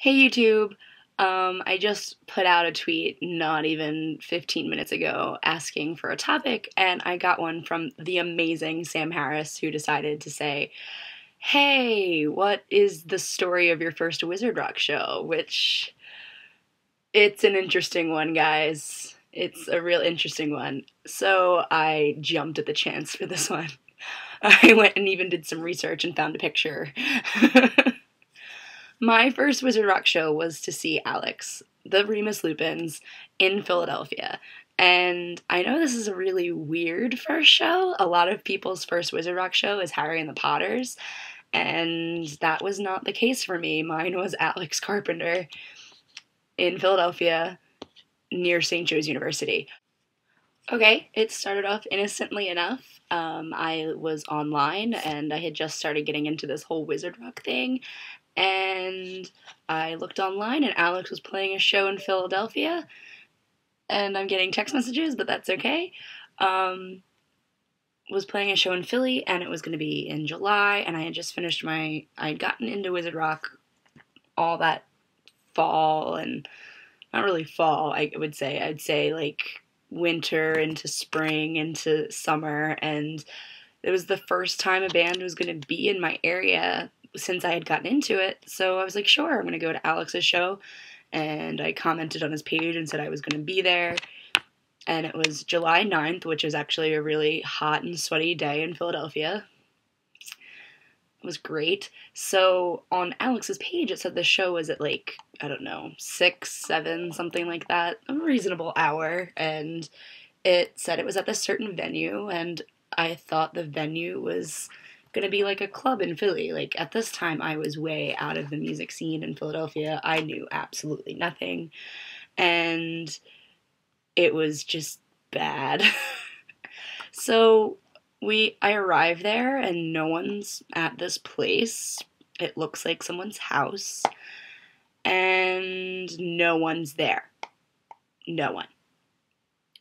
Hey YouTube, I just put out a tweet not even 15 minutes ago asking for a topic, and I got one from the amazing Sam Harris, who decided to say, hey, what is the story of your first Wizard Rock show? Which, it's an interesting one, guys. It's a real interesting one. So I jumped at the chance for this one. I went and even did some research and found a picture. My first Wizard Rock show was to see Alex, the Remus Lupins, in Philadelphia. And I know this is a really weird first show. A lot of people's first Wizard Rock show is Harry and the Potters, and that was not the case for me. Mine was Alex Carpenter in Philadelphia near St. Joe's University. Okay, it started off innocently enough. I was online and I had just started getting into this whole Wizard Rock thing, and I looked online and Alex was playing a show in Philadelphia, and I'm getting text messages, but that's okay. Was playing a show in Philly, and it was going to be in July, and I had just finished I'd gotten into Wizard Rock all that fall, and not really fall, I'd say like winter into spring into summer, and it was the first time a band was going to be in my area since I had gotten into it, so I was like, sure, I'm going to go to Alex's show, and I commented on his page and said I was going to be there, and it was July 9th, which is actually a really hot and sweaty day in Philadelphia. It was great. So on Alex's page, it said the show was at like, I don't know, 6, 7, something like that, a reasonable hour, and it said it was at this certain venue, and I thought the venue was gonna be like a club in Philly. Like, at this time, I was way out of the music scene in Philadelphia. I knew absolutely nothing, and it was just bad. So I arrive there, and no one's at this place. It looks like someone's house, and no one's there. No one.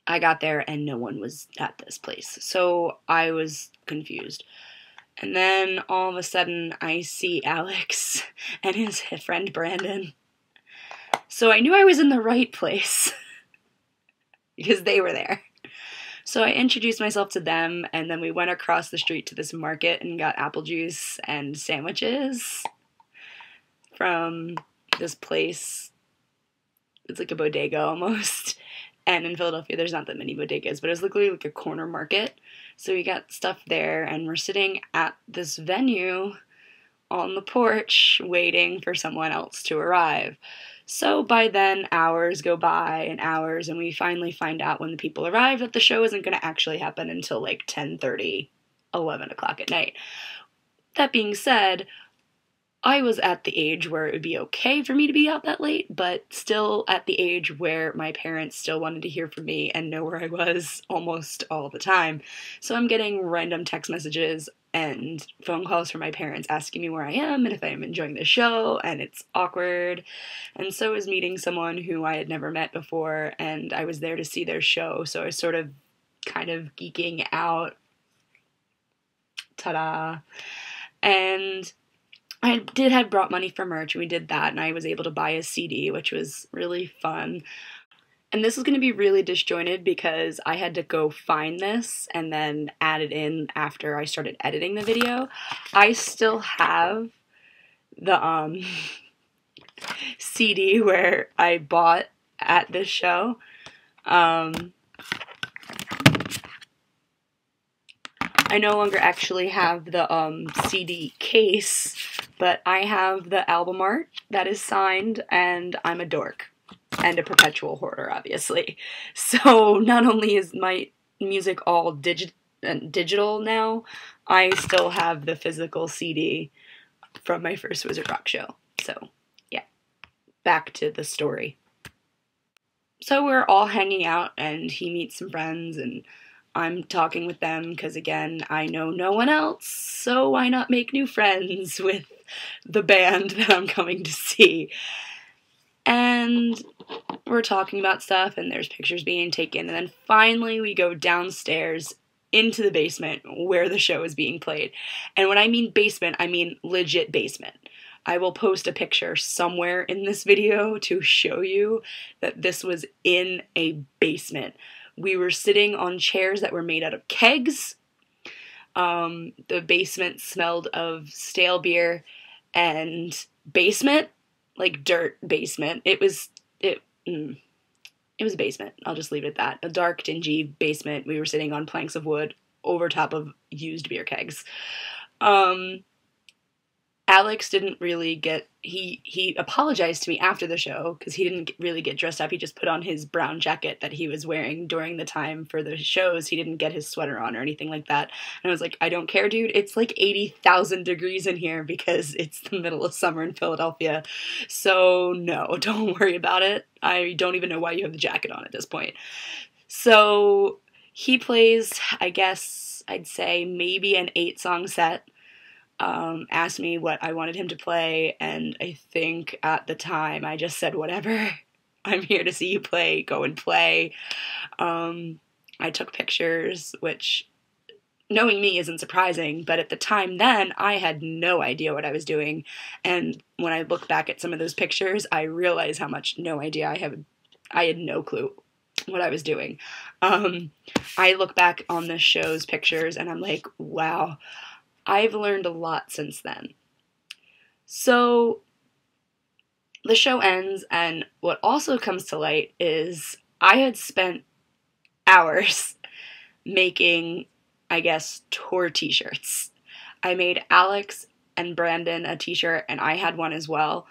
I got there, and no one was at this place. So I was confused. And then all of a sudden, I see Alex and his friend Brandon. So I knew I was in the right place because they were there. So I introduced myself to them, and then we went across the street to this market and got apple juice and sandwiches from this place. It's like a bodega almost. And in Philadelphia, there's not that many bodegas, but it was literally like a corner market. So we got stuff there, and we're sitting at this venue on the porch waiting for someone else to arrive. So by then, hours go by and hours, and we finally find out when the people arrive that the show isn't going to actually happen until like 10:30, 11 o'clock at night. That being said, I was at the age where it would be okay for me to be out that late, but still at the age where my parents still wanted to hear from me and know where I was almost all the time. So I'm getting random text messages and phone calls from my parents asking me where I am and if I am enjoying the show, and it's awkward. And so is meeting someone who I had never met before, and I was there to see their show, so I was sort of kind of geeking out. Ta-da. And I did have brought money for merch, and we did that, and I was able to buy a CD, which was really fun. And this is going to be really disjointed because I had to go find this and then add it in after I started editing the video. I still have the CD where I bought at this show. I no longer actually have the CD case, but I have the album art that is signed, and I'm a dork. And a perpetual hoarder, obviously. So not only is my music all digital now, I still have the physical CD from my first Wizard Rock show. So, yeah. Back to the story. So we're all hanging out, and he meets some friends, and I'm talking with them because, again, I know no one else, so why not make new friends with the band that I'm coming to see? And we're talking about stuff, and there's pictures being taken, and then finally we go downstairs into the basement where the show is being played. And when I mean basement, I mean legit basement. I will post a picture somewhere in this video to show you that this was in a basement. We were sitting on chairs that were made out of kegs. The basement smelled of stale beer and basement, like dirt basement. It was a basement. I'll just leave it at that. A dark, dingy basement. We were sitting on planks of wood over top of used beer kegs. Alex didn't really get, he apologized to me after the show because he didn't really get dressed up. He just put on his brown jacket that he was wearing during the time for the shows. He didn't get his sweater on or anything like that. And I was like, I don't care, dude. It's like 80,000 degrees in here because it's the middle of summer in Philadelphia. So no, don't worry about it. I don't even know why you have the jacket on at this point. So he plays, I guess I'd say maybe an 8-song set. Asked me what I wanted him to play, and I think at the time I just said, whatever, I'm here to see you play, go and play. I took pictures, which, knowing me, isn't surprising, but at the time then, I had no idea what I was doing, and when I look back at some of those pictures, I realize how much no idea I had no clue what I was doing. I look back on the show's pictures, and I'm like, wow, I've learned a lot since then. So the show ends, and what also comes to light is I had spent hours making, I guess, tour t-shirts. I made Alex and Brandon a t-shirt, and I had one as well.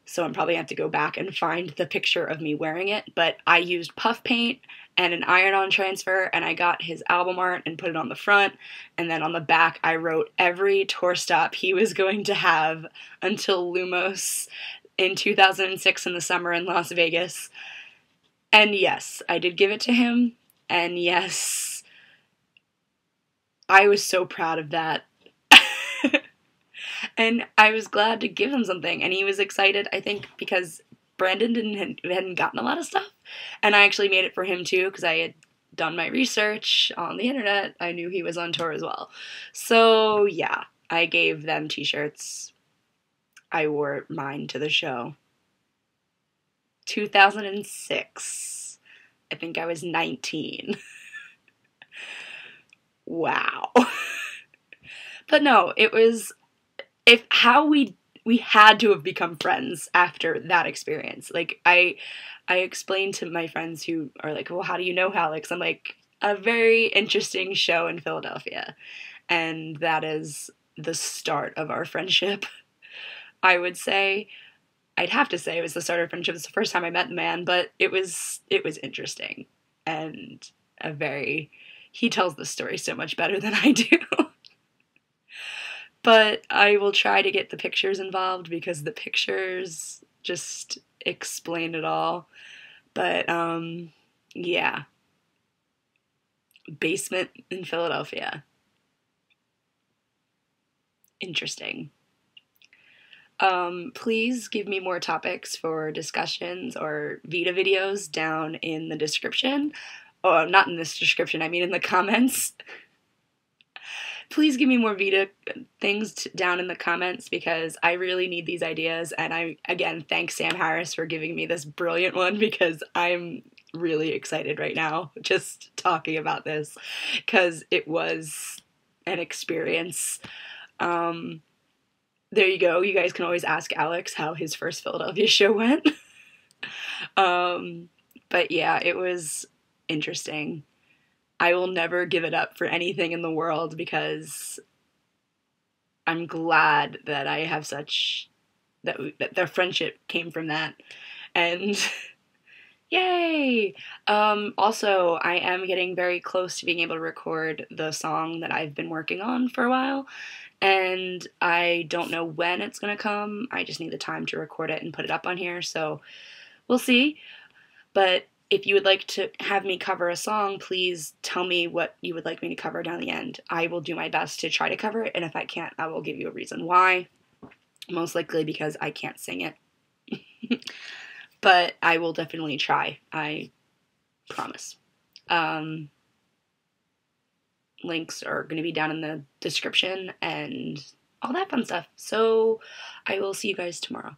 So I'm probably going to have to go back and find the picture of me wearing it. But I used puff paint and an iron-on transfer, and I got his album art and put it on the front. And then on the back, I wrote every tour stop he was going to have until Lumos in 2006 in the summer in Las Vegas. And yes, I did give it to him. And yes, I was so proud of that. And I was glad to give him something, and he was excited, I think, because Brandon hadn't gotten a lot of stuff, and I actually made it for him too, because I had done my research on the internet. I knew he was on tour as well. So yeah, I gave them t-shirts. I wore mine to the show. 2006. I think I was 19. Wow. But no, it was... we had to have become friends after that experience. Like, I explained to my friends who are like, well, how do you know Alex? I'm like, a very interesting show in Philadelphia. And that is the start of our friendship. I would say, I'd have to say it was the start of friendship. It's the first time I met the man, but it was interesting. And he tells the story so much better than I do. But I will try to get the pictures involved because the pictures just explain it all. But, yeah. Basement in Philadelphia. Interesting. Please give me more topics for discussions or VEDA videos down in the description. Oh, not in this description, I mean in the comments. Please give me more VEDA things down in the comments because I really need these ideas. And I, again, thank Sam Harris for giving me this brilliant one because I'm really excited right now just talking about this because it was an experience. There you go. You guys can always ask Alex how his first Philadelphia show went. But yeah, it was interesting. I will never give it up for anything in the world because I'm glad that I have that their friendship came from that. And yay! Also, I am getting very close to being able to record the song that I've been working on for a while. And I don't know when it's going to come. I just need the time to record it and put it up on here. So we'll see. But if you would like to have me cover a song, please tell me what you would like me to cover down the end. I will do my best to try to cover it, and if I can't, I will give you a reason why. Most likely because I can't sing it. But I will definitely try. I promise. Links are going to be down in the description, and all that fun stuff. So I will see you guys tomorrow.